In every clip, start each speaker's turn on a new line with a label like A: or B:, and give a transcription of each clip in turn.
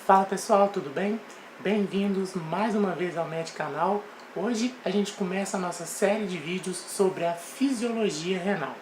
A: Fala pessoal, tudo bem? Bem-vindos mais uma vez ao Medicanal. Hoje a gente começa a nossa série de vídeos sobre a fisiologia renal.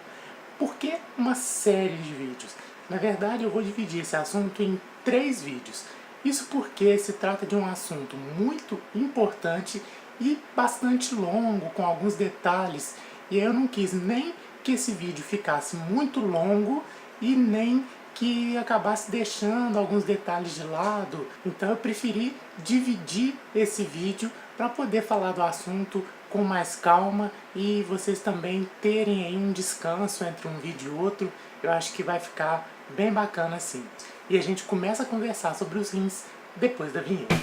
A: Por que uma série de vídeos? Na verdade eu vou dividir esse assunto em 3 vídeos. Isso porque se trata de um assunto muito importante e bastante longo, com alguns detalhes. E eu não quis nem que esse vídeo ficasse muito longo e nem que acabasse deixando alguns detalhes de lado. Então eu preferi dividir esse vídeo para poder falar do assunto com mais calma e vocês também terem aí um descanso entre um vídeo e outro. Eu acho que vai ficar bem bacana assim. E a gente começa a conversar sobre os rins depois da vinheta.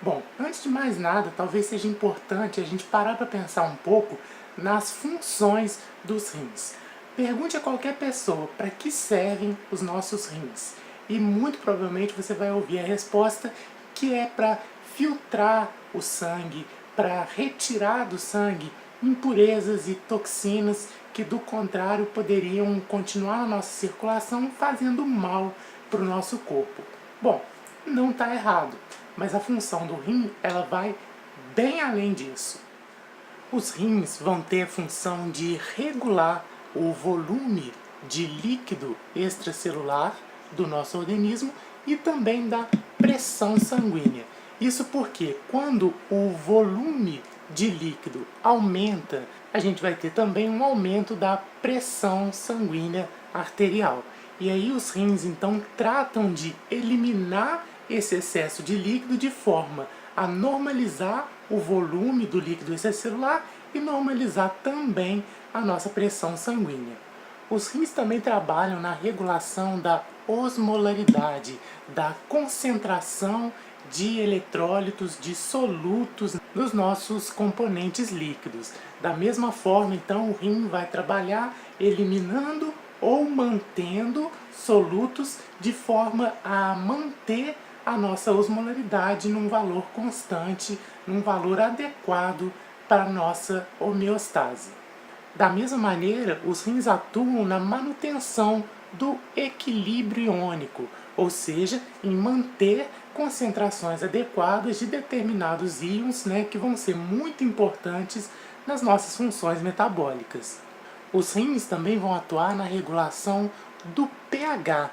A: Bom, antes de mais nada, talvez seja importante a gente parar para pensar um pouco nas funções dos rins. Pergunte a qualquer pessoa para que servem os nossos rins. E muito provavelmente você vai ouvir a resposta que é para filtrar o sangue, para retirar do sangue impurezas e toxinas que do contrário poderiam continuar na nossa circulação fazendo mal para o nosso corpo. Bom, não está errado, mas a função do rim ela vai bem além disso. Os rins vão ter a função de regular o volume de líquido extracelular do nosso organismo e também da pressão sanguínea. Isso porque quando o volume de líquido aumenta, a gente vai ter também um aumento da pressão sanguínea arterial. E aí os rins então tratam de eliminar esse excesso de líquido de forma a normalizar o volume do líquido extracelular e normalizar também a nossa pressão sanguínea. Os rins também trabalham na regulação da osmolaridade, da concentração de eletrólitos, de solutos nos nossos componentes líquidos. Da mesma forma, então, o rim vai trabalhar eliminando ou mantendo solutos de forma a manter a nossa osmolaridade num valor constante, num valor adequado para a nossa homeostase. Da mesma maneira, os rins atuam na manutenção do equilíbrio iônico, ou seja, em manter concentrações adequadas de determinados íons, que vão ser muito importantes nas nossas funções metabólicas. Os rins também vão atuar na regulação do pH,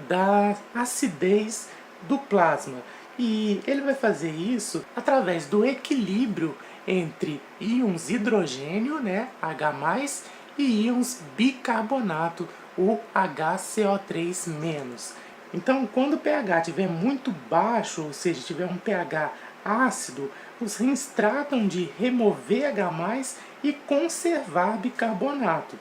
A: da acidez do plasma. E ele vai fazer isso através do equilíbrio entre íons hidrogênio, H+, e íons bicarbonato, o HCO3-. Então, quando o pH estiver muito baixo, ou seja, tiver um pH ácido, os rins tratam de remover H+ e conservar bicarbonato.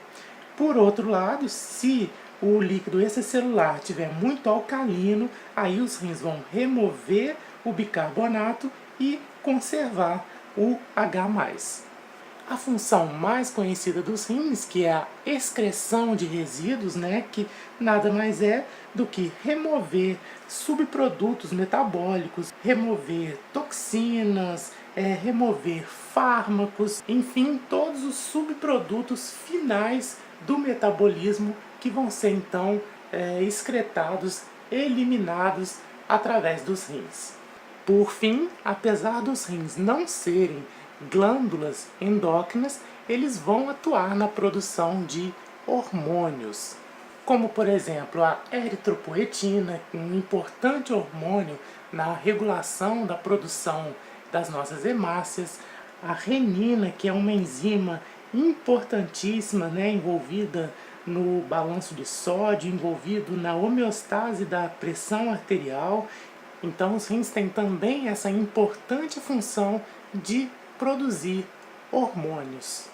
A: Por outro lado, se o líquido extracelular estiver muito alcalino, aí os rins vão remover o bicarbonato e conservar o H+. A função mais conhecida dos rins, que é a excreção de resíduos, que nada mais é do que remover subprodutos metabólicos, remover toxinas, remover fármacos, enfim, todos os subprodutos finais do metabolismo que vão ser então excretados, eliminados através dos rins. Por fim, apesar dos rins não serem glândulas endócrinas, eles vão atuar na produção de hormônios, como por exemplo a eritropoetina, um importante hormônio na regulação da produção das nossas hemácias, a renina, que é uma enzima importantíssima, envolvida no balanço de sódio, envolvido na homeostase da pressão arterial. Então os rins têm também essa importante função de produzir hormônios.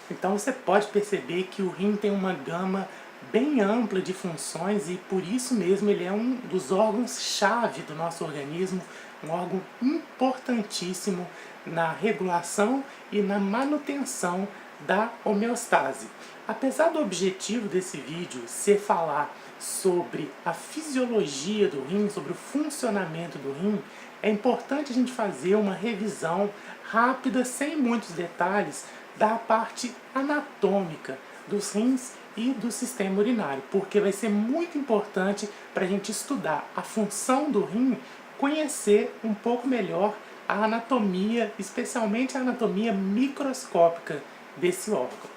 A: Então você pode perceber que o rim tem uma gama bem ampla de funções e por isso mesmo ele é um dos órgãos-chave do nosso organismo, um órgão importantíssimo na regulação e na manutenção da homeostase. Apesar do objetivo desse vídeo ser falar sobre a fisiologia do rim, sobre o funcionamento do rim, é importante a gente fazer uma revisão rápida, sem muitos detalhes, da parte anatômica dos rins e do sistema urinário, porque vai ser muito importante para a gente estudar a função do rim, conhecer um pouco melhor a anatomia, especialmente a anatomia microscópica desse órgão.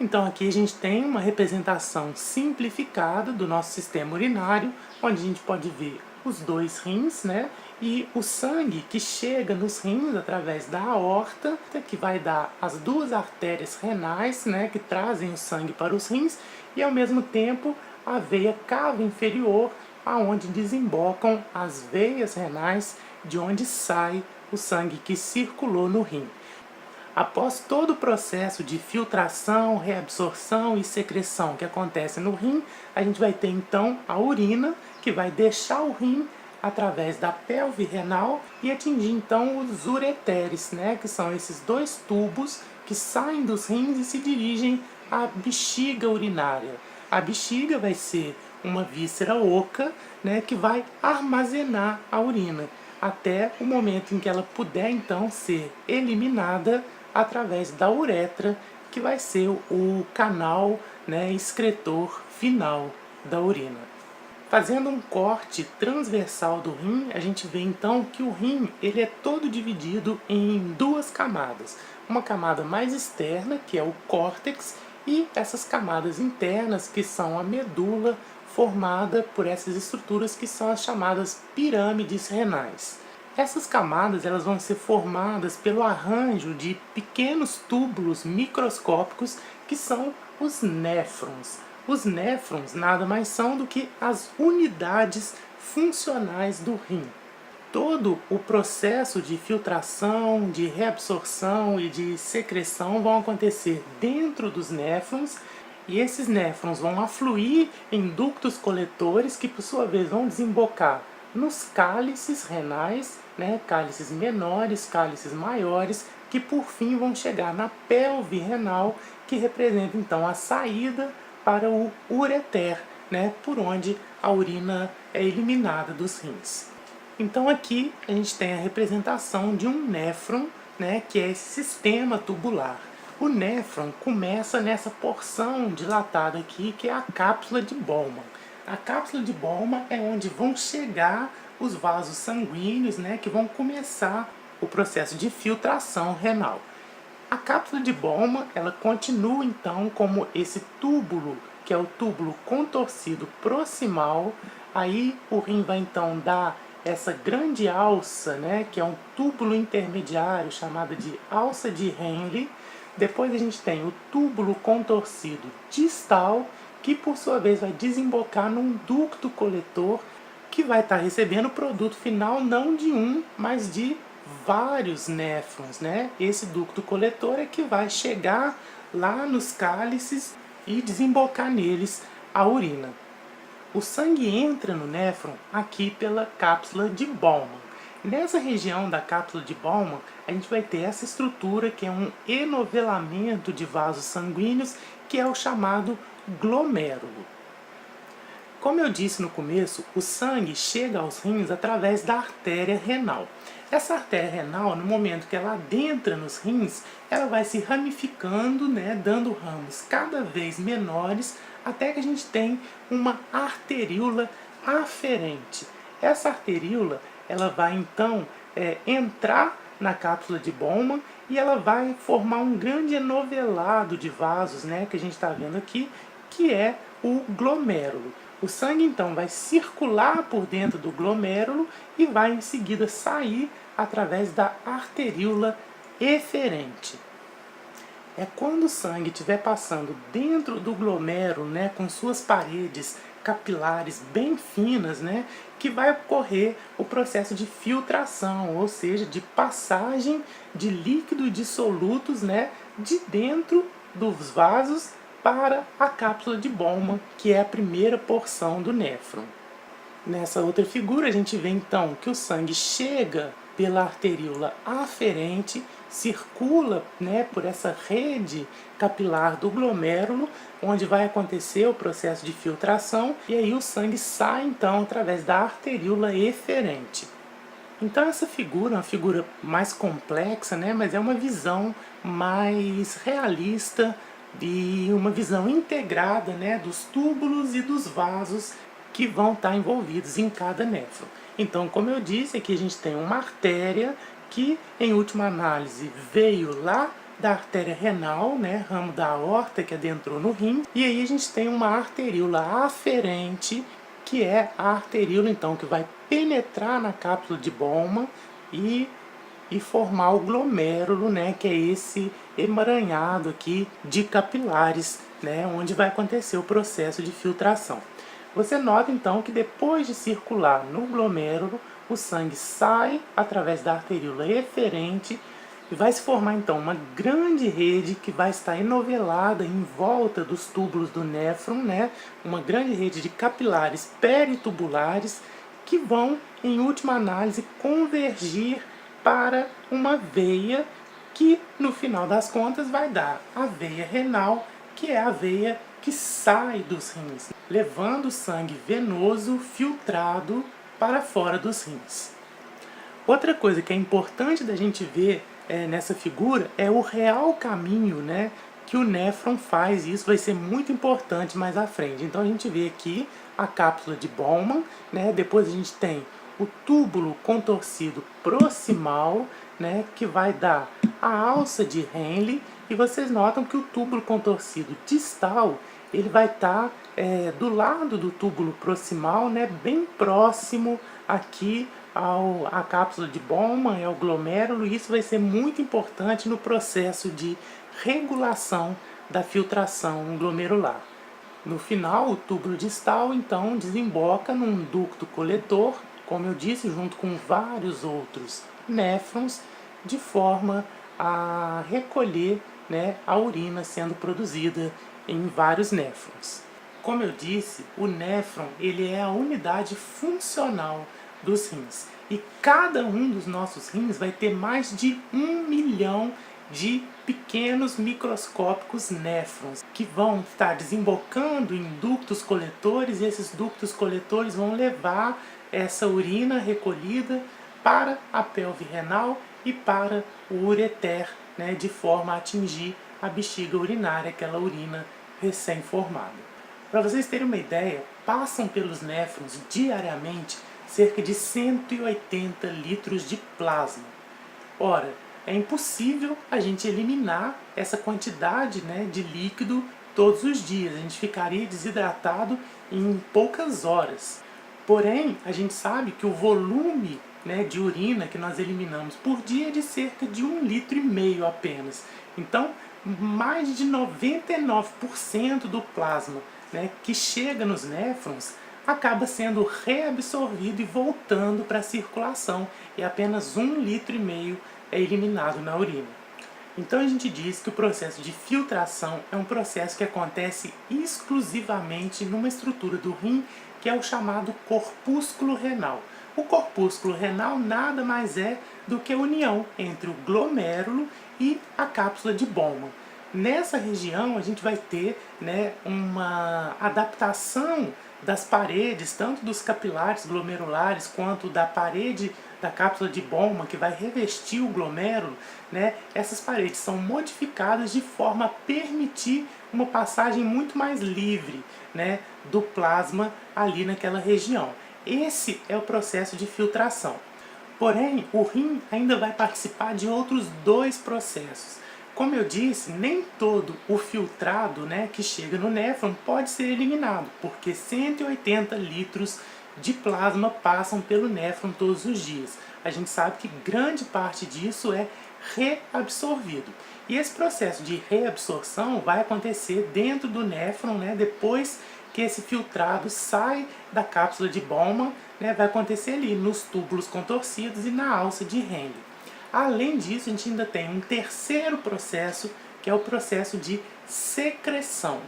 A: Então aqui a gente tem uma representação simplificada do nosso sistema urinário, onde a gente pode ver os dois rins, né? E o sangue que chega nos rins através da aorta, que vai dar as duas artérias renais, né? Que trazem o sangue para os rins, e ao mesmo tempo a veia cava inferior, aonde desembocam as veias renais, de onde sai o sangue que circulou no rim. Após todo o processo de filtração, reabsorção e secreção que acontece no rim, a gente vai ter então a urina, que vai deixar o rim através da pelve renal e atingir então os ureteres, né, que são esses dois tubos que saem dos rins e se dirigem à bexiga urinária. A bexiga vai ser uma víscera oca, né, que vai armazenar a urina até o momento em que ela puder então ser eliminada através da uretra, que vai ser o canal, né, excretor final da urina. Fazendo um corte transversal do rim, a gente vê então que o rim ele é todo dividido em duas camadas. Uma camada mais externa, que é o córtex, e essas camadas internas, que são a medula, formada por essas estruturas que são as chamadas pirâmides renais. Essas camadas elas vão ser formadas pelo arranjo de pequenos túbulos microscópicos que são os néfrons. Os néfrons nada mais são do que as unidades funcionais do rim. Todo o processo de filtração, de reabsorção e de secreção vão acontecer dentro dos néfrons, e esses néfrons vão afluir em ductos coletores que por sua vez vão desembocar nos cálices renais, né, cálices menores, cálices maiores, que por fim vão chegar na pelve renal, que representa então a saída para o ureter, né, por onde a urina é eliminada dos rins. Então aqui a gente tem a representação de um néfron, né, que é esse sistema tubular. O néfron começa nessa porção dilatada aqui, que é a cápsula de Bowman. A cápsula de Bowman é onde vão chegar os vasos sanguíneos, né, que vão começar o processo de filtração renal. A cápsula de Bowman, ela continua então como esse túbulo, que é o túbulo contorcido proximal. Aí o rim vai então dar essa grande alça, né, que é um túbulo intermediário chamado de alça de Henle. Depois a gente tem o túbulo contorcido distal, que por sua vez vai desembocar num ducto coletor, que vai estar recebendo o produto final não de um, mas de vários néfrons, né? Esse ducto coletor é que vai chegar lá nos cálices e desembocar neles a urina. O sangue entra no néfron aqui pela cápsula de Bowman. Nessa região da cápsula de Bowman, a gente vai ter essa estrutura que é um enovelamento de vasos sanguíneos, que é o chamado glomérulo. Como eu disse no começo, o sangue chega aos rins através da artéria renal. Essa artéria renal, no momento que ela adentra nos rins, ela vai se ramificando, né, dando ramos cada vez menores, até que a gente tem uma arteríola aferente. Essa arteríola ela vai então entrar na cápsula de Bowman e ela vai formar um grande enovelado de vasos, né, que a gente está vendo aqui, que é o glomérulo. O sangue então vai circular por dentro do glomérulo e vai em seguida sair através da arteríola eferente. É quando o sangue estiver passando dentro do glomérulo, né, com suas paredes capilares bem finas, né, que vai ocorrer o processo de filtração, ou seja, de passagem de líquidos dissolutos, né, de dentro dos vasos para a cápsula de Bowman, que é a primeira porção do néfron. Nessa outra figura a gente vê então que o sangue chega pela arteríola aferente circula, né, por essa rede capilar do glomérulo, onde vai acontecer o processo de filtração, e aí o sangue sai então através da arteríola eferente. Então essa figura é uma figura mais complexa, né, mas é uma visão mais realista e uma visão integrada, né, dos túbulos e dos vasos que vão estar envolvidos em cada néfron. Então, como eu disse, aqui a gente tem uma artéria que, em última análise, veio lá da artéria renal, né, ramo da aorta que adentrou no rim, e aí a gente tem uma arteríola aferente, que é a arteríola então que vai penetrar na cápsula de Bowman e formar o glomérulo, né, que é esse emaranhado aqui de capilares, né, onde vai acontecer o processo de filtração. Você nota então que depois de circular no glomérulo, o sangue sai através da arteríola eferente e vai se formar então uma grande rede que vai estar enovelada em volta dos túbulos do néfron, né? Uma grande rede de capilares peritubulares que vão, em última análise, convergir para uma veia que, no final das contas, vai dar a veia renal, que é a veia que sai dos rins, levando o sangue venoso filtrado para fora dos rins. Outra coisa que é importante da gente ver nessa figura é o real caminho, né, que o néfron faz, e isso vai ser muito importante mais à frente. Então a gente vê aqui a cápsula de Bowman, né, depois a gente tem o túbulo contorcido proximal, né, que vai dar a alça de Henle, e vocês notam que o túbulo contorcido distal ele vai estar do lado do túbulo proximal, né, bem próximo aqui à cápsula de Bowman, ao glomérulo, e isso vai ser muito importante no processo de regulação da filtração glomerular. No final, o túbulo distal então desemboca num ducto coletor, como eu disse, junto com vários outros néfrons, de forma a recolher, né, a urina sendo produzida em vários néfrons. Como eu disse, o néfron ele é a unidade funcional dos rins. E cada um dos nossos rins vai ter mais de 1 milhão de pequenos microscópicos néfrons que vão estar desembocando em ductos coletores, e esses ductos coletores vão levar essa urina recolhida para a pelve renal e para o ureter, né, de forma a atingir a bexiga urinária, aquela urina recém-formada. Para vocês terem uma ideia, passam pelos néfrons diariamente cerca de 180 litros de plasma. Ora, é impossível a gente eliminar essa quantidade, né, de líquido todos os dias. A gente ficaria desidratado em poucas horas. Porém, a gente sabe que o volume, né, de urina que nós eliminamos por dia é de cerca de 1,5 litro apenas. Então, mais de 99% do plasma, né, que chega nos néfrons acaba sendo reabsorvido e voltando para a circulação, e apenas 1,5 litro é eliminado na urina. Então a gente diz que o processo de filtração é um processo que acontece exclusivamente numa estrutura do rim, que é o chamado corpúsculo renal. O corpúsculo renal nada mais é do que a união entre o glomérulo e a cápsula de Bowman. Nessa região a gente vai ter, né, uma adaptação das paredes, tanto dos capilares glomerulares quanto da parede da cápsula de Bowman, que vai revestir o glomérulo, né? Essas paredes são modificadas de forma a permitir uma passagem muito mais livre, né, do plasma ali naquela região. Esse é o processo de filtração. Porém, o rim ainda vai participar de outros dois processos. Como eu disse, nem todo o filtrado, né, que chega no néfron pode ser eliminado, porque 180 litros de plasma passam pelo néfron todos os dias. A gente sabe que grande parte disso é reabsorvido. E esse processo de reabsorção vai acontecer dentro do néfron, né, depois que esse filtrado sai da cápsula de Bowman, né, vai acontecer ali nos túbulos contorcidos e na alça de Henle. Além disso, a gente ainda tem um terceiro processo, que é o processo de secreção.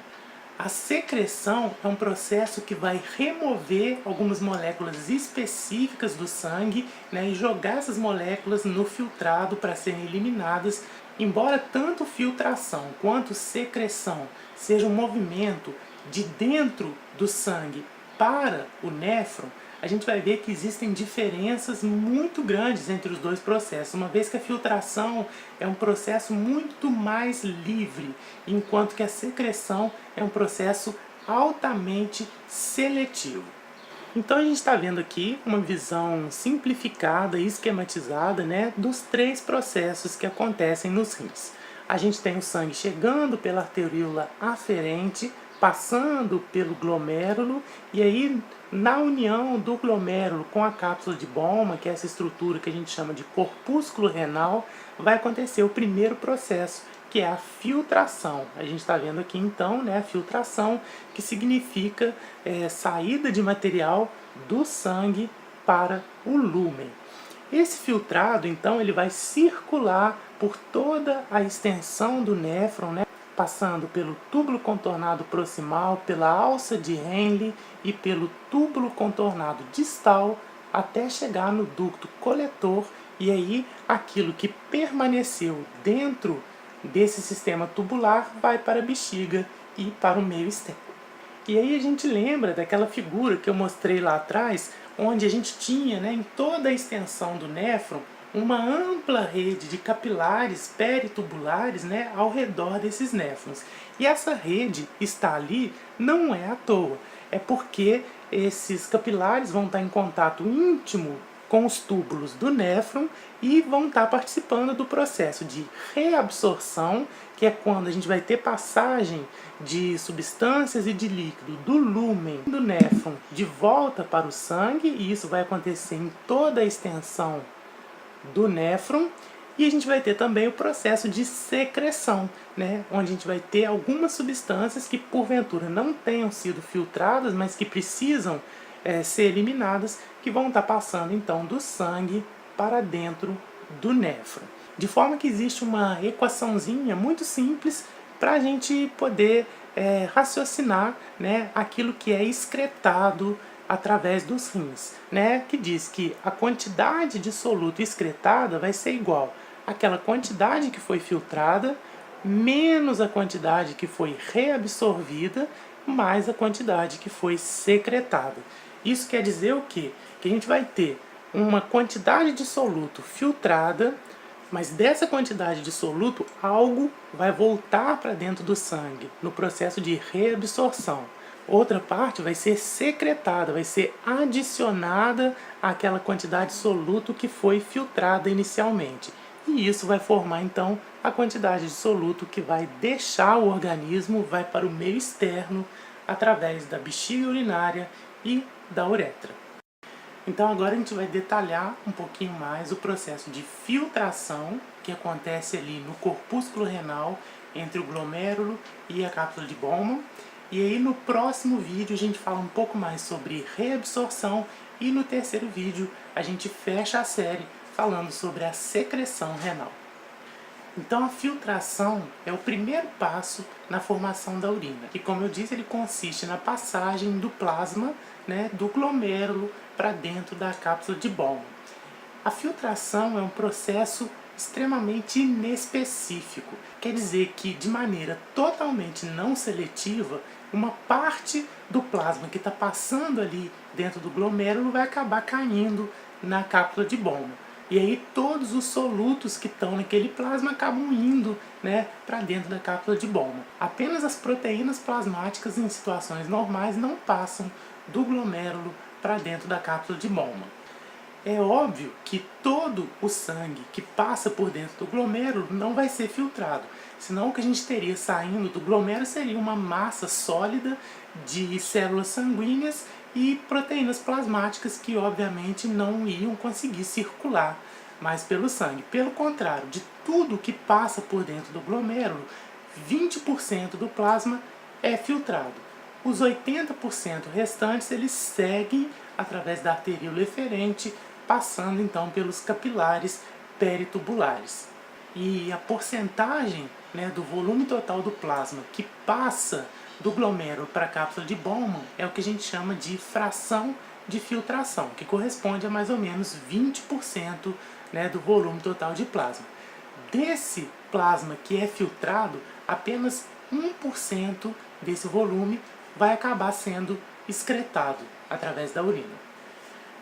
A: A secreção é um processo que vai remover algumas moléculas específicas do sangue, né, e jogar essas moléculas no filtrado para serem eliminadas. Embora tanto filtração quanto secreção seja um movimento de dentro do sangue para o néfron, a gente vai ver que existem diferenças muito grandes entre os dois processos, uma vez que a filtração é um processo muito mais livre, enquanto que a secreção é um processo altamente seletivo. Então a gente está vendo aqui uma visão simplificada e esquematizada, né, dos três processos que acontecem nos rins. A gente tem o sangue chegando pela arteríola aferente, passando pelo glomérulo, e aí na união do glomérulo com a cápsula de Bowman, que é essa estrutura que a gente chama de corpúsculo renal, vai acontecer o primeiro processo, que é a filtração. A gente está vendo aqui então, né, a filtração, que significa saída de material do sangue para o lúmen. Esse filtrado, então, ele vai circular por toda a extensão do néfron, né, passando pelo túbulo contornado proximal, pela alça de Henle e pelo túbulo contornado distal, até chegar no ducto coletor, e aí aquilo que permaneceu dentro desse sistema tubular vai para a bexiga e para o meio externo. E aí a gente lembra daquela figura que eu mostrei lá atrás, onde a gente tinha, né, em toda a extensão do néfron, uma ampla rede de capilares peritubulares, né, ao redor desses néfrons. E essa rede está ali não é à toa, é porque esses capilares vão estar em contato íntimo com os túbulos do néfron e vão estar participando do processo de reabsorção, que é quando a gente vai ter passagem de substâncias e de líquido do lúmen do néfron de volta para o sangue, e isso vai acontecer em toda a extensão do néfron. E a gente vai ter também o processo de secreção, né, onde a gente vai ter algumas substâncias que porventura não tenham sido filtradas, mas que precisam ser eliminadas, que vão estar passando então do sangue para dentro do néfron. De forma que existe uma equaçãozinha muito simples para a gente poder raciocinar, né, aquilo que é excretado através dos rins, né, que diz que a quantidade de soluto excretada vai ser igual àquela quantidade que foi filtrada menos a quantidade que foi reabsorvida mais a quantidade que foi secretada. Isso quer dizer o quê? Que a gente vai ter uma quantidade de soluto filtrada, mas dessa quantidade de soluto, algo vai voltar para dentro do sangue, no processo de reabsorção. Outra parte vai ser secretada, vai ser adicionada àquela quantidade de soluto que foi filtrada inicialmente. E isso vai formar, então, a quantidade de soluto que vai deixar o organismo, vai para o meio externo, através da bexiga urinária e da uretra. Então agora a gente vai detalhar um pouquinho mais o processo de filtração que acontece ali no corpúsculo renal, entre o glomérulo e a cápsula de Bowman. E aí no próximo vídeo a gente fala um pouco mais sobre reabsorção, e no terceiro vídeo a gente fecha a série falando sobre a secreção renal. Então a filtração é o primeiro passo na formação da urina, e como eu disse, ele consiste na passagem do plasma, né, do glomérulo para dentro da cápsula de Bowman. A filtração é um processo extremamente inespecífico, quer dizer que de maneira totalmente não seletiva, uma parte do plasma que está passando ali dentro do glomérulo vai acabar caindo na cápsula de Bowman. E aí todos os solutos que estão naquele plasma acabam indo, né, para dentro da cápsula de Bowman. Apenas as proteínas plasmáticas em situações normais não passam do glomérulo para dentro da cápsula de Bowman. É óbvio que todo o sangue que passa por dentro do glomérulo não vai ser filtrado, senão o que a gente teria saindo do glomérulo seria uma massa sólida de células sanguíneas e proteínas plasmáticas que obviamente não iam conseguir circular mais pelo sangue. Pelo contrário, de tudo que passa por dentro do glomérulo, 20% do plasma é filtrado. Os 80% restantes eles seguem através da arteríola eferente, passando então pelos capilares peritubulares. E a porcentagem, né, do volume total do plasma que passa do glomérulo para a cápsula de Bowman é o que a gente chama de fração de filtração, que corresponde a mais ou menos 20%, né, do volume total de plasma. Desse plasma que é filtrado, apenas 1% desse volume vai acabar sendo excretado através da urina.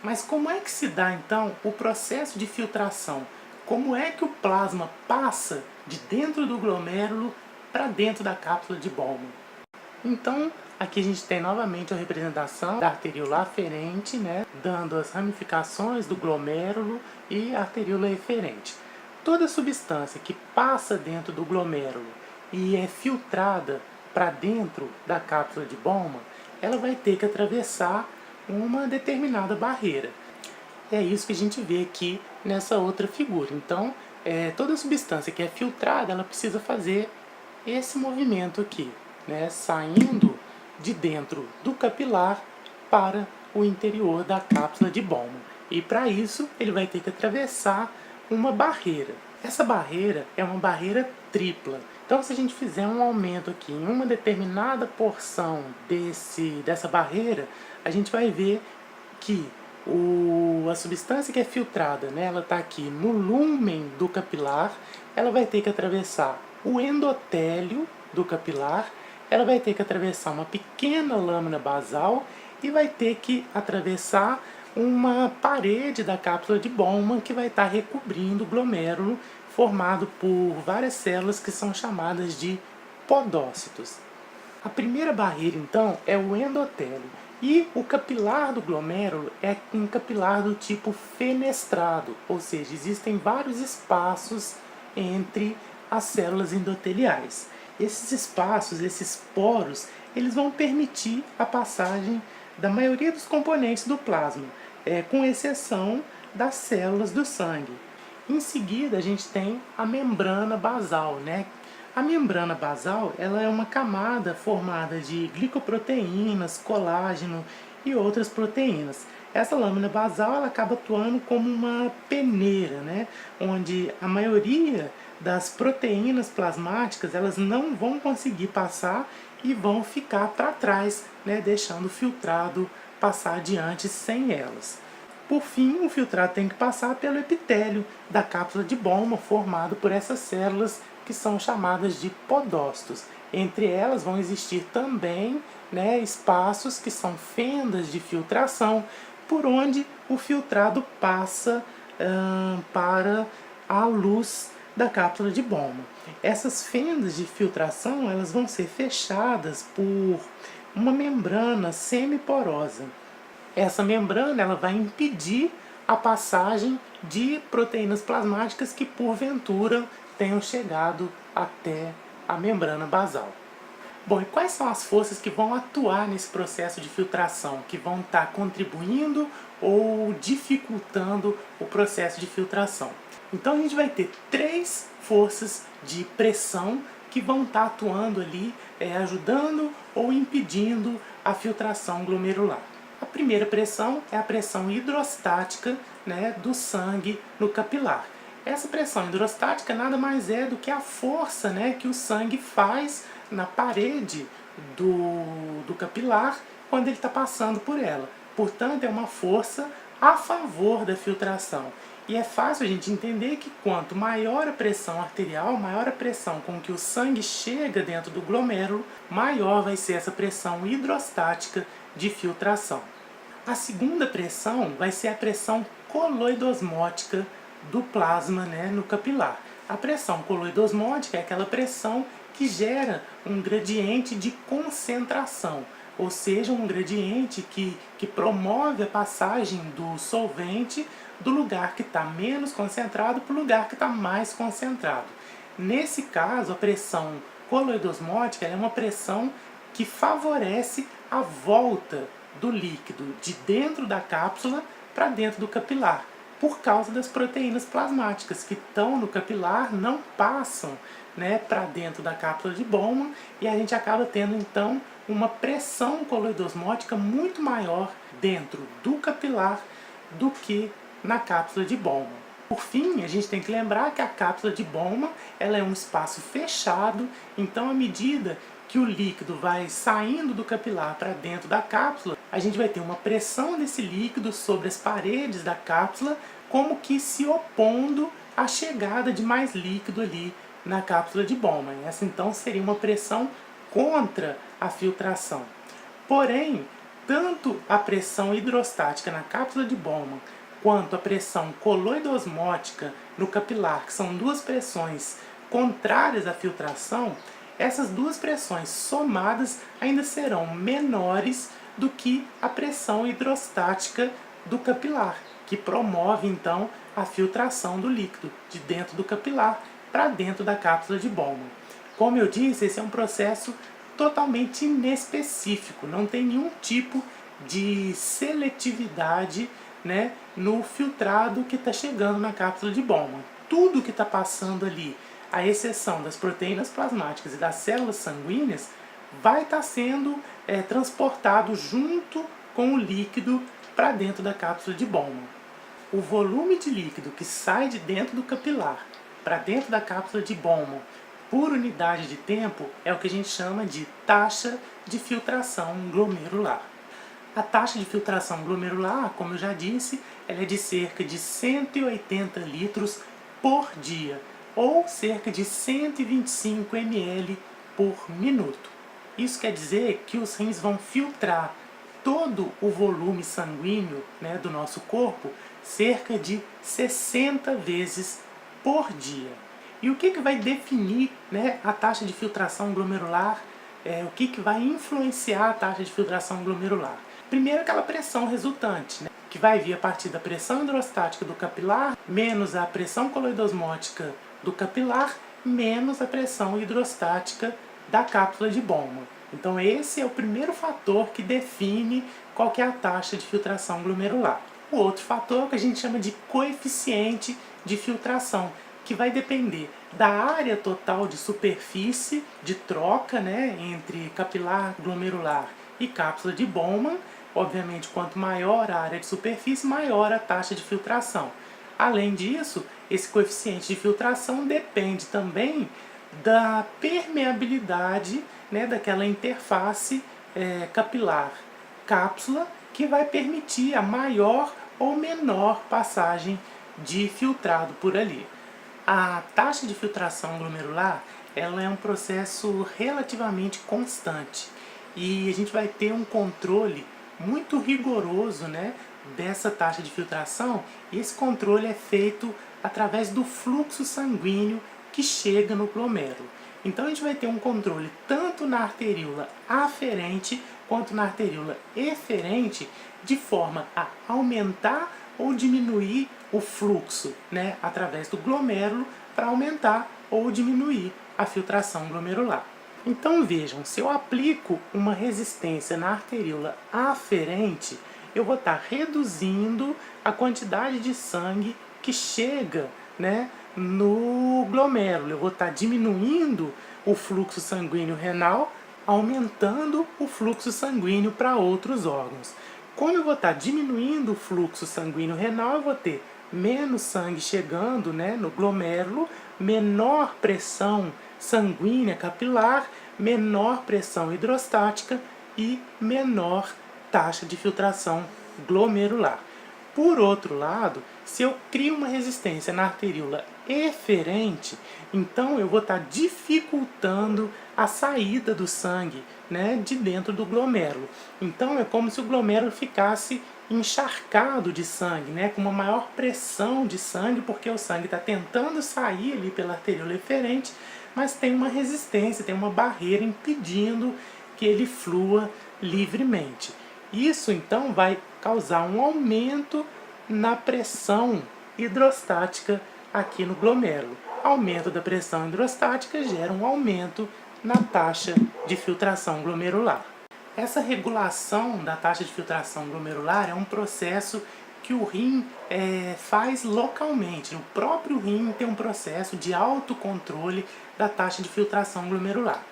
A: Mas como é que se dá então o processo de filtração? Como é que o plasma passa de dentro do glomérulo para dentro da cápsula de Bowman? Então, aqui a gente tem novamente a representação da arteríola aferente, né, dando as ramificações do glomérulo e a arteríola eferente. Toda substância que passa dentro do glomérulo e é filtrada para dentro da cápsula de Bowman, ela vai ter que atravessar uma determinada barreira. É isso que a gente vê aqui nessa outra figura. Então, toda substância que é filtrada, ela precisa fazer esse movimento aqui, né, saindo de dentro do capilar para o interior da cápsula de Bowman. E para isso, ele vai ter que atravessar uma barreira. Essa barreira é uma barreira tripla. Então, se a gente fizer um aumento aqui em uma determinada porção dessa barreira, a gente vai ver que a substância que é filtrada, né, ela está aqui no lúmen do capilar, ela vai ter que atravessar o endotélio do capilar, ela vai ter que atravessar uma pequena lâmina basal e vai ter que atravessar uma parede da cápsula de Bowman que vai estar recobrindo o glomérulo formado por várias células que são chamadas de podócitos. A primeira barreira, então, é o endotélio. E o capilar do glomérulo é um capilar do tipo fenestrado, ou seja, existem vários espaços entre as células endoteliais. Esses espaços, esses poros, eles vão permitir a passagem da maioria dos componentes do plasma, com exceção das células do sangue. Em seguida, a gente tem a membrana basal, né? A membrana basal, ela é uma camada formada de glicoproteínas, colágeno e outras proteínas. Essa lâmina basal, ela acaba atuando como uma peneira, né? Onde a maioria das proteínas plasmáticas, elas não vão conseguir passar e vão ficar para trás, né? Deixando o filtrado passar adiante sem elas. Por fim, o filtrado tem que passar pelo epitélio da cápsula de Bowman, formado por essas células que são chamadas de podócitos. Entre elas vão existir também, né, espaços que são fendas de filtração, por onde o filtrado passa para a luz da cápsula de Bowman. Essas fendas de filtração, elas vão ser fechadas por uma membrana semiporosa. Essa membrana, ela vai impedir a passagem de proteínas plasmáticas que porventura tenham chegado até a membrana basal. Bom, e quais são as forças que vão atuar nesse processo de filtração, que vão estar contribuindo ou dificultando o processo de filtração? Então a gente vai ter 3 forças de pressão que vão estar atuando ali, ajudando ou impedindo a filtração glomerular. A primeira pressão é a pressão hidrostática, né, do sangue no capilar. Essa pressão hidrostática nada mais é do que a força, né, que o sangue faz na parede do capilar quando ele está passando por ela. Portanto, é uma força a favor da filtração. E é fácil a gente entender que quanto maior a pressão arterial, maior a pressão com que o sangue chega dentro do glomérulo, maior vai ser essa pressão hidrostática de filtração. A segunda pressão vai ser a pressão coloidosmótica do plasma, né, no capilar. A pressão coloidosmótica é aquela pressão que gera um gradiente de concentração, ou seja, um gradiente que promove a passagem do solvente do lugar que está menos concentrado para o lugar que está mais concentrado. Nesse caso, a pressão coloidosmótica é uma pressão que favorece a volta do líquido de dentro da cápsula para dentro do capilar, por causa das proteínas plasmáticas que estão no capilar, não passam, né, para dentro da cápsula de Bowman, e a gente acaba tendo então uma pressão coloidosmótica muito maior dentro do capilar do que na cápsula de Bowman. Por fim, a gente tem que lembrar que a cápsula de Bowman ela é um espaço fechado, então à medida que o líquido vai saindo do capilar para dentro da cápsula, a gente vai ter uma pressão desse líquido sobre as paredes da cápsula, como que se opondo à chegada de mais líquido ali na cápsula de Bowman. Essa então seria uma pressão contra a filtração. Porém, tanto a pressão hidrostática na cápsula de Bowman quanto a pressão coloidosmótica no capilar, que são duas pressões contrárias à filtração, essas duas pressões somadas ainda serão menores do que a pressão hidrostática do capilar, que promove então a filtração do líquido de dentro do capilar para dentro da cápsula de Bowman. Como eu disse, esse é um processo totalmente inespecífico, não tem nenhum tipo de seletividade, né, no filtrado que está chegando na cápsula de Bowman. Tudo que está passando ali, à exceção das proteínas plasmáticas e das células sanguíneas, vai estar sendo transportado junto com o líquido para dentro da cápsula de Bowman. O volume de líquido que sai de dentro do capilar para dentro da cápsula de Bowman por unidade de tempo é o que a gente chama de taxa de filtração glomerular. A taxa de filtração glomerular, como eu já disse, ela é de cerca de 180 litros por dia, ou cerca de 125 ml por minuto. Isso quer dizer que os rins vão filtrar todo o volume sanguíneo, né, do nosso corpo cerca de 60 vezes por dia. E o que vai definir, né, a taxa de filtração glomerular? O que vai influenciar a taxa de filtração glomerular? Primeiro, aquela pressão resultante, né, que vai vir a partir da pressão hidrostática do capilar, menos a pressão coloidosmótica do capilar, menos a pressão hidrostática da cápsula de Bowman. Então esse é o primeiro fator que define qual que é a taxa de filtração glomerular. O outro fator é o que a gente chama de coeficiente de filtração, que vai depender da área total de superfície de troca, né, entre capilar glomerular e cápsula de Bowman. Obviamente, quanto maior a área de superfície, maior a taxa de filtração. Além disso, esse coeficiente de filtração depende também da permeabilidade, né, daquela interface capilar-cápsula, que vai permitir a maior ou menor passagem de filtrado por ali. A taxa de filtração glomerular, ela é um processo relativamente constante e a gente vai ter um controle muito rigoroso, né, dessa taxa de filtração, e esse controle é feito através do fluxo sanguíneo que chega no glomérulo. Então a gente vai ter um controle tanto na arteríola aferente quanto na arteríola eferente, de forma a aumentar ou diminuir o fluxo, né, através do glomérulo, para aumentar ou diminuir a filtração glomerular. Então vejam, se eu aplico uma resistência na arteríola aferente, eu vou estar reduzindo a quantidade de sangue que chega, né, no glomérulo. Eu vou estar diminuindo o fluxo sanguíneo renal, aumentando o fluxo sanguíneo para outros órgãos. Como eu vou estar diminuindo o fluxo sanguíneo renal, eu vou ter menos sangue chegando, né, no glomérulo, menor pressão sanguínea capilar, menor pressão hidrostática e menor taxa de filtração glomerular. Por outro lado, se eu crio uma resistência na arteríola eferente, então eu vou estar dificultando a saída do sangue, né, de dentro do glomérulo. Então é como se o glomérulo ficasse encharcado de sangue, né, com uma maior pressão de sangue, porque o sangue está tentando sair ali pela arteríola eferente, mas tem uma resistência, tem uma barreira impedindo que ele flua livremente. Isso então vai causar um aumento na pressão hidrostática aqui no glomérulo. Aumento da pressão hidrostática gera um aumento na taxa de filtração glomerular. Essa regulação da taxa de filtração glomerular é um processo que o rim faz localmente. O próprio rim tem um processo de autocontrole da taxa de filtração glomerular.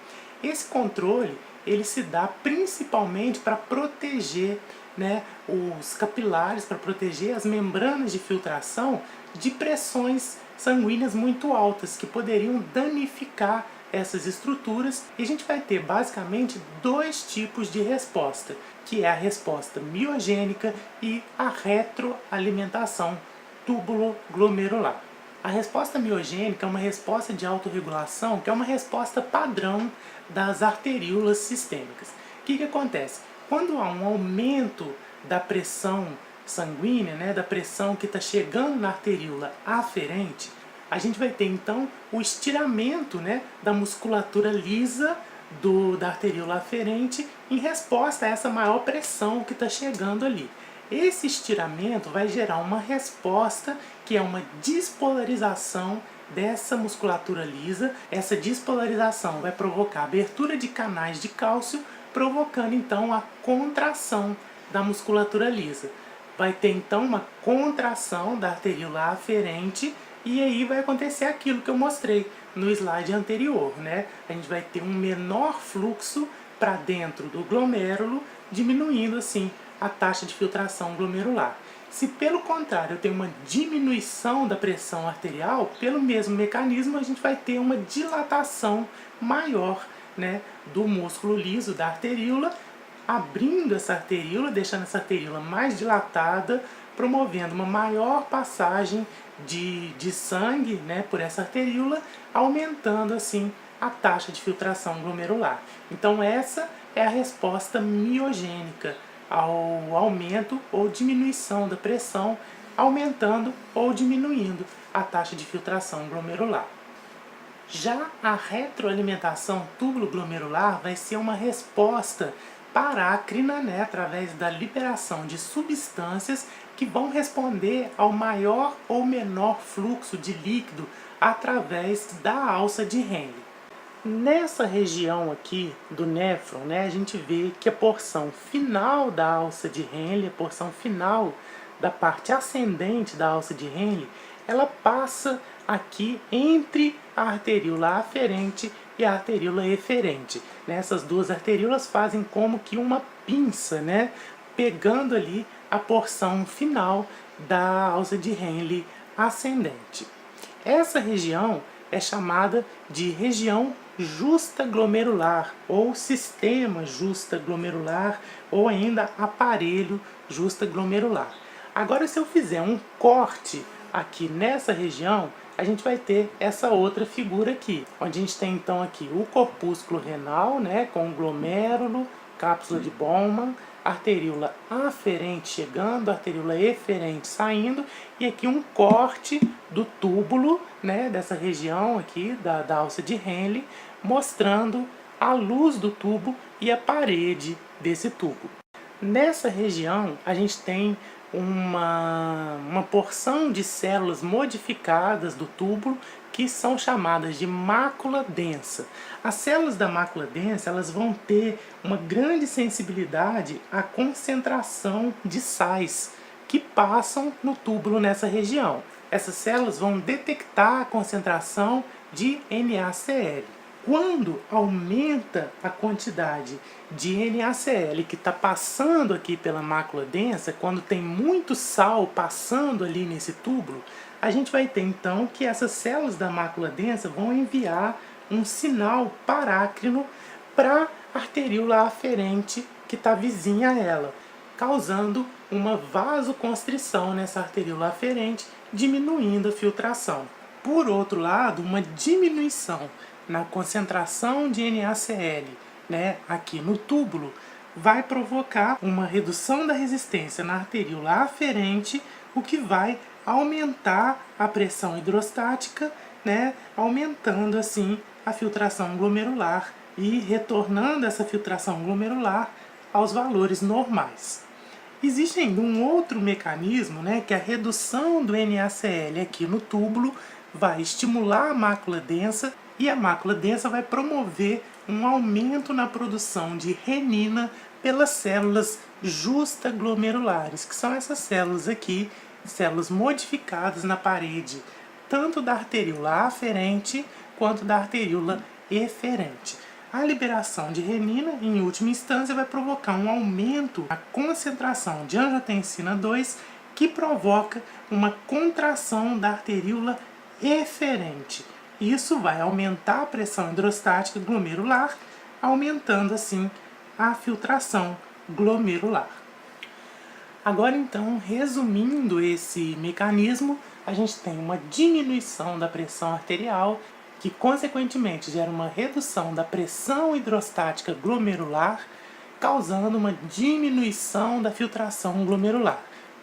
A: Esse controle ele se dá principalmente para proteger, né, os capilares, para proteger as membranas de filtração de pressões sanguíneas muito altas, que poderiam danificar essas estruturas e a gente vai ter basicamente dois tipos de resposta, que é a resposta miogênica e a retroalimentação túbulo-glomerular. A resposta miogênica é uma resposta de autorregulação, que é uma resposta padrão das arteríolas sistêmicas. O que acontece? Quando há um aumento da pressão sanguínea, né, da pressão que está chegando na arteríola aferente, a gente vai ter então o estiramento, né, da musculatura lisa da arteríola aferente em resposta a essa maior pressão que está chegando ali. Esse estiramento vai gerar uma resposta que é uma despolarização dessa musculatura lisa. Essa despolarização vai provocar abertura de canais de cálcio, provocando então a contração da musculatura lisa. Vai ter então uma contração da arteríola aferente e aí vai acontecer aquilo que eu mostrei no slide anterior, né? A gente vai ter um menor fluxo para dentro do glomérulo, diminuindo assim a taxa de filtração glomerular. Se pelo contrário eu tenho uma diminuição da pressão arterial, pelo mesmo mecanismo a gente vai ter uma dilatação maior, né, do músculo liso da arteríola, abrindo essa arteríola, deixando essa arteríola mais dilatada, promovendo uma maior passagem de sangue, né, por essa arteríola, aumentando assim a taxa de filtração glomerular. Então essa é a resposta miogênica ao aumento ou diminuição da pressão, aumentando ou diminuindo a taxa de filtração glomerular. Já a retroalimentação túbulo-glomerular vai ser uma resposta parácrina, né, através da liberação de substâncias que vão responder ao maior ou menor fluxo de líquido através da alça de Henle. Nessa região aqui do néfron, né, a gente vê que a porção final da alça de Henle, a porção final da parte ascendente da alça de Henle, ela passa aqui entre a arteríola aferente e a arteríola eferente. Essas duas arteríolas fazem como que uma pinça, né, pegando ali a porção final da alça de Henle ascendente. Essa região é chamada de região justa glomerular, ou sistema justa glomerular, ou ainda aparelho justa glomerular. Agora, se eu fizer um corte aqui nessa região, a gente vai ter essa outra figura aqui, onde a gente tem então aqui o corpúsculo renal, né, com o glomérulo, cápsula de Bowman, arteríola aferente chegando, arteríola eferente saindo, e aqui um corte do túbulo, né, dessa região aqui da alça de Henle, mostrando a luz do tubo e a parede desse tubo. Nessa região a gente tem uma porção de células modificadas do túbulo que são chamadas de mácula densa. As células da mácula densa, elas vão ter uma grande sensibilidade à concentração de sais que passam no túbulo nessa região. Essas células vão detectar a concentração de NaCl. Quando aumenta a quantidade de NaCl que está passando aqui pela mácula densa, quando tem muito sal passando ali nesse túbulo, a gente vai ter então que essas células da mácula densa vão enviar um sinal parácrino para a arteríola aferente que está vizinha a ela, causando uma vasoconstrição nessa arteríola aferente, diminuindo a filtração. Por outro lado, uma diminuição na concentração de NaCl, né, aqui no túbulo, vai provocar uma redução da resistência na arteríola aferente, o que vai aumentar a pressão hidrostática, né, aumentando assim a filtração glomerular e retornando essa filtração glomerular aos valores normais. Existe ainda um outro mecanismo, né, que a redução do NaCl aqui no túbulo vai estimular a mácula densa, e a mácula densa vai promover um aumento na produção de renina pelas células justaglomerulares, que são essas células aqui, células modificadas na parede, tanto da arteríola aferente quanto da arteríola eferente. A liberação de renina, em última instância, vai provocar um aumento na concentração de angiotensina 2, que provoca uma contração da arteríola eferente. Isso vai aumentar a pressão hidrostática glomerular, aumentando assim a filtração glomerular. Agora então, resumindo esse mecanismo, a gente tem uma diminuição da pressão arterial, que consequentemente gera uma redução da pressão hidrostática glomerular, causando uma diminuição da filtração glomerular.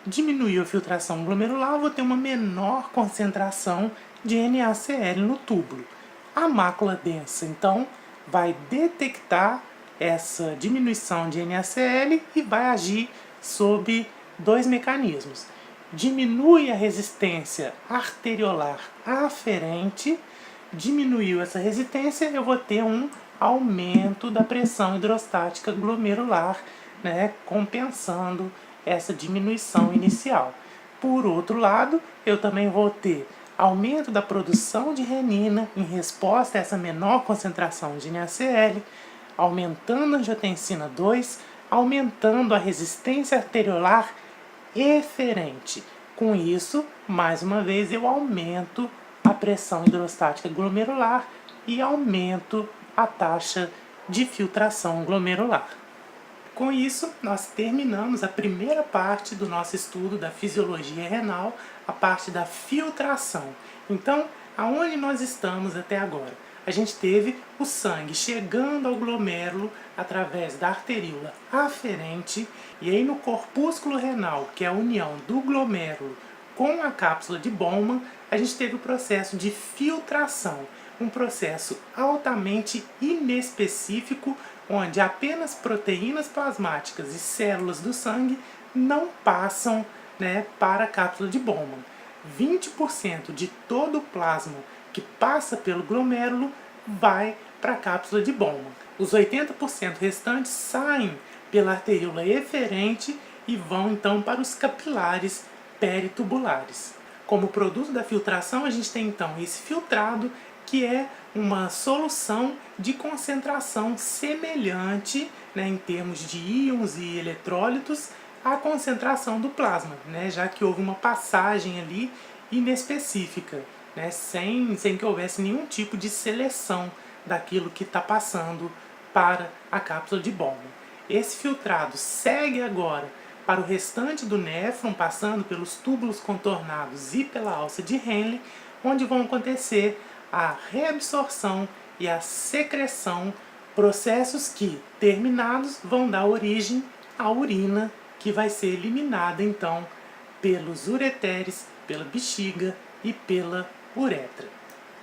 A: Diminuiu a filtração glomerular, vou ter uma menor concentração de NaCl no túbulo. A mácula densa, então, vai detectar essa diminuição de NaCl e vai agir sob dois mecanismos. Diminui a resistência arteriolar aferente. Diminuiu essa resistência, eu vou ter um aumento da pressão hidrostática glomerular, né, compensando essa diminuição inicial. Por outro lado, eu também vou ter aumento da produção de renina em resposta a essa menor concentração de NaCl, aumentando a angiotensina 2, aumentando a resistência arteriolar eferente. Com isso, mais uma vez, eu aumento a pressão hidrostática glomerular e aumento a taxa de filtração glomerular. Com isso, nós terminamos a primeira parte do nosso estudo da fisiologia renal, a parte da filtração. Então, aonde nós estamos até agora? A gente teve o sangue chegando ao glomérulo através da arteríola aferente, e aí no corpúsculo renal, que é a união do glomérulo com a cápsula de Bowman, a gente teve o processo de filtração, um processo altamente inespecífico, onde apenas proteínas plasmáticas e células do sangue não passam, né, para a cápsula de Bowman. 20% de todo o plasma que passa pelo glomérulo vai para a cápsula de Bowman. Os 80% restantes saem pela arteríola eferente e vão então para os capilares peritubulares. Como produto da filtração, a gente tem então esse filtrado, que é uma solução de concentração semelhante, né, em termos de íons e eletrólitos, à concentração do plasma, né, já que houve uma passagem ali inespecífica, né, sem que houvesse nenhum tipo de seleção daquilo que está passando para a cápsula de Bowman. Esse filtrado segue agora para o restante do néfron, passando pelos túbulos contornados e pela alça de Henle, onde vão acontecer a reabsorção e a secreção, processos que, terminados, vão dar origem à urina, que vai ser eliminada então pelos ureteres, pela bexiga e pela uretra.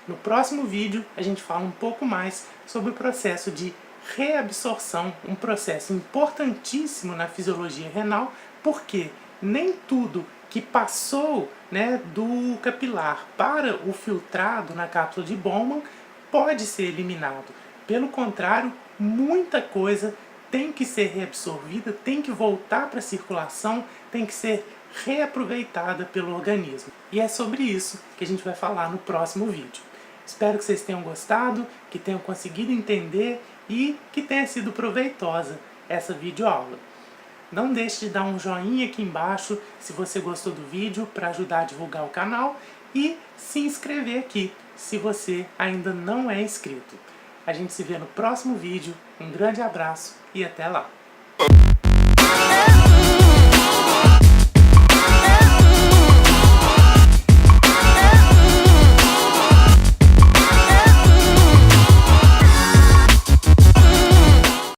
A: No próximo vídeo a gente fala um pouco mais sobre o processo de reabsorção, um processo importantíssimo na fisiologia renal, porque nem tudo que passou, né, do capilar para o filtrado na cápsula de Bowman pode ser eliminado. Pelo contrário, muita coisa tem que ser reabsorvida, tem que voltar para a circulação, tem que ser reaproveitada pelo organismo. E é sobre isso que a gente vai falar no próximo vídeo. Espero que vocês tenham gostado, que tenham conseguido entender e que tenha sido proveitosa essa videoaula. Não deixe de dar um joinha aqui embaixo se você gostou do vídeo, para ajudar a divulgar o canal, e se inscrever aqui se você ainda não é inscrito. A gente se vê no próximo vídeo, um grande abraço e até lá!